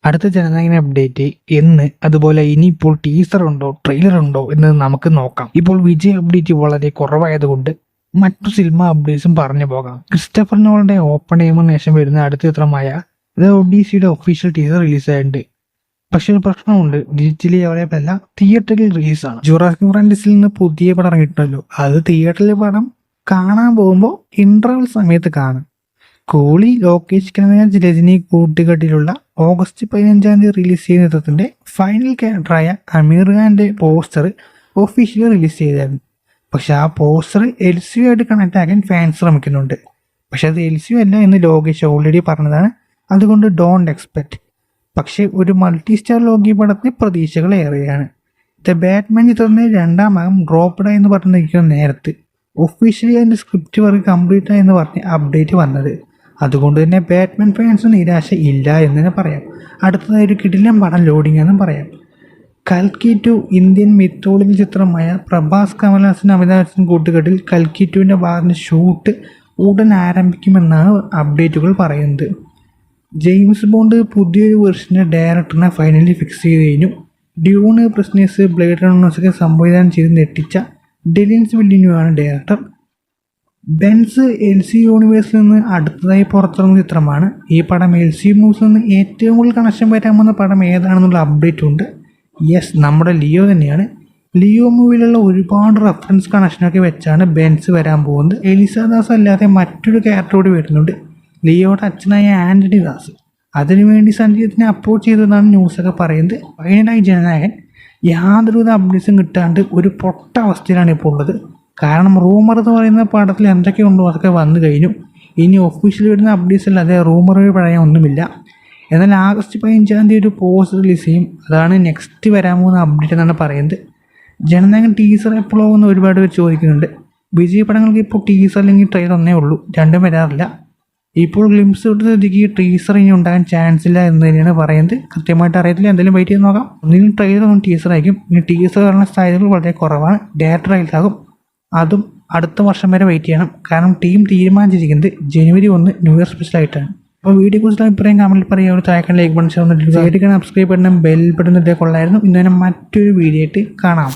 അടുത്ത ജനനായകൻ അപ്ഡേറ്റ് എന്ന്, അതുപോലെ ഇനിയിപ്പോൾ ടീസർ ഉണ്ടോ ട്രെയിലർ ഉണ്ടോ എന്ന് നമുക്ക് നോക്കാം. ഇപ്പോൾ വിജയ് അപ്ഡേറ്റ് വളരെ കുറവായതുകൊണ്ട് മറ്റു സിനിമ അപ്ഡേറ്റ്സും പറഞ്ഞു പോകാം. ക്രിസ്റ്റഫർ നോളന്റെ ഓപ്പൺഹൈമറിന് ശേഷം വരുന്ന അടുത്ത ചിത്രമായ ദ ഒഡീസിയുടെ ഒഫീഷ്യൽ ടീസർ റിലീസായിട്ടുണ്ട്. പക്ഷെ ഒരു പ്രശ്നമുണ്ട്, ഡിജിറ്റലി അവൈലബിൾ അല്ല, തിയേറ്ററിൽ റിലീസാണ്. ജുറാസിക് ഫ്രാൻസിൽ നിന്ന് പുതിയ പടം ഇറങ്ങിയിട്ടുണ്ടല്ലോ, അത് തിയേറ്ററിലെ പടം കാണാൻ പോകുമ്പോൾ ഇന്റർവെൽ സമയത്ത് കാണും. കോഹ്ലി, ലോകേഷ് കനകരാജ്, രജനി കൂട്ടുകെട്ടിലുള്ള ഓഗസ്റ്റ് 15 റിലീസ് ചെയ്യുന്ന ചിത്രത്തിന്റെ ഫൈനൽ ക്യാരക്ടറായ അമീർ ഖാന്റെ പോസ്റ്റർ ഒഫീഷ്യലി റിലീസ് ചെയ്തായിരുന്നു. പക്ഷെ ആ പോസ്റ്റർ LCU ആയിട്ട് കണക്ട് ആക്കാൻ ഫാൻസ് ശ്രമിക്കുന്നുണ്ട്. പക്ഷെ അത് LCU അല്ല എന്ന് ലോകേഷ് ഓൾറെഡി പറഞ്ഞതാണ്, അതുകൊണ്ട് ഡോണ്ട് എക്സ്പെക്ട്. പക്ഷെ ഒരു മൾട്ടി സ്റ്റാർ ലോകി പടത്തിന് പ്രതീക്ഷകൾ ഏറെയാണ്. ദ ബാറ്റ്മാൻ ചിത്രത്തിന്റെ 2ാം ഭാഗം ഡ്രോപ്പ്ഡ് എന്ന് പറഞ്ഞിരിക്കുന്ന നേരത്ത് ഒഫീഷ്യലി അതിന്റെ സ്ക്രിപ്റ്റ് വർക്ക് കംപ്ലീറ്റ് ആയെന്ന് പറഞ്ഞ് അപ്ഡേറ്റ് വന്നത്. അതുകൊണ്ട് തന്നെ ബാറ്റ്മാൻ ഫാൻസ് നിരാശ ഇല്ല എന്ന് തന്നെ പറയാം. അടുത്തതായി ഒരു കിടിലൻ പടം ലോഡിംഗ് എന്നും പറയാം. കൽക്കി 2 ഇന്ത്യൻ മിത്തോളജി ചിത്രമായ പ്രഭാസ് കമൽഹാസൻ അമിതാഭ് ബച്ചൻ കൂട്ടുകെട്ടിൽ കൽക്കി 2ന്റെ ഭാഗത്തിന്റെ ഷൂട്ട് ഉടൻ ആരംഭിക്കുമെന്നാണ് അപ്ഡേറ്റുകൾ പറയുന്നത്. ജെയിംസ് ബോണ്ട് പുതിയൊരു വെർഷന്റെ ഡയറക്ടറിനെ ഫൈനലി ഫിക്സ് ചെയ്ത് കഴിഞ്ഞു. ഡ്യൂണ്, പ്രിസണേഴ്സ്, ബ്ലേഡ് റണ്ണേഴ്സൊക്കെ സംവിധാനം ചെയ്ത് ഞെട്ടിച്ച ഡെനിസ് വില്ലിന്യൂവാണ് ഡയറക്ടർ. ബെൻസ് LCU യൂണിവേഴ്സിൽ നിന്ന് അടുത്തതായി പുറത്തിറങ്ങുന്ന ചിത്രമാണ്. ഈ പടം LCU മൂവ്സിൽ നിന്ന് ഏറ്റവും കൂടുതൽ കണക്ഷൻ വരാൻ പോകുന്ന പടം ഏതാണെന്നുള്ള അപ്ഡേറ്റ് ഉണ്ട്. യെസ്, നമ്മുടെ ലിയോ തന്നെയാണ്. ലിയോ മൂവിയിലുള്ള ഒരുപാട് റെഫറൻസ് കണക്ഷനൊക്കെ വെച്ചാണ് ബെൻസ് വരാൻ പോകുന്നത്. എലിസദാസ് അല്ലാതെ മറ്റൊരു ക്യാരക്ടർ കൂടി വരുന്നുണ്ട്, ലിയോയുടെ അച്ഛനായ ആന്റണി ദാസ്. അതിനുവേണ്ടി സഞ്ജീവത്തിനെ അപ്രോച്ച് ചെയ്തതാണ് ന്യൂസൊക്കെ പറയുന്നത്. ഫൈനലായി ജനനായകൻ യാതൊരുവിധ അപ്ഡേറ്റ്സും കിട്ടാണ്ട് ഒരു പൊട്ട അവസ്ഥയിലാണ് ഇപ്പോൾ ഉള്ളത്. കാരണം റൂമർ എന്ന് പറയുന്ന പടത്തിൽ എന്തൊക്കെയുണ്ടോ അതൊക്കെ വന്നു കഴിഞ്ഞു. ഇനി ഒഫീഷ്യലി വരുന്ന അപ്ഡേറ്റ്സ് അല്ലാതെ റൂമർ വഴി പറയാൻ ഒന്നുമില്ല. എന്നാൽ ആഗസ്റ്റ് 15 ഒരു പോസ്റ്റ് റിലീസ് ചെയ്യും, അതാണ് നെക്സ്റ്റ് വരാൻ പോകുന്ന അപ്ഡേറ്റ് എന്നാണ് പറയുന്നത്. ജനനായകൻ ടീസർ എപ്പോഴോ എന്ന് ഒരുപാട് പേര് ചോദിക്കുന്നുണ്ട്. വിജയ് പടങ്ങൾക്ക് ഇപ്പോൾ ടീസർ അല്ലെങ്കിൽ ട്രെയിലർ ഒന്നേ ഉള്ളൂ, രണ്ടും വരാറില്ല. ഇപ്പോൾ ഗ്ലിംസ് കിട്ടുന്നതിലേക്ക് ടീസർ ഇനി ഉണ്ടാകാൻ ചാൻസ് ഇല്ല എന്ന് തന്നെയാണ് പറയുന്നത്. കൃത്യമായിട്ട് അറിയത്തില്ല, എന്തെങ്കിലും വെയിറ്റ് ചെയ്ത് നോക്കാം. ഒന്നിനും ട്രെയിലർ ഒന്നും ടീസർ ആയിരിക്കും. ഇനി ടീസർ കാണുന്ന സാധ്യതകൾ വളരെ കുറവാണ്. ഡയറക്ടർ ആയിട്ടാകും, അതും അടുത്ത വർഷം വരെ വെയിറ്റ് ചെയ്യണം. കാരണം ടീം തീരുമാനിച്ചിരിക്കുന്നത് ജനുവരി 1 ന്യൂ ഇയർ സ്പെഷ്യലായിട്ടാണ്. അപ്പോൾ വീഡിയോ കുറിച്ചുള്ള അഭിപ്രായം കമൻറ്റിൽ പറയുക. ഒരു താഴെ like button subscribe button bell button ഇതേ കൊള്ളായിരുന്നു. ഇന്ന് തന്നെ മറ്റൊരു വീഡിയോ ആയിട്ട് കാണാം.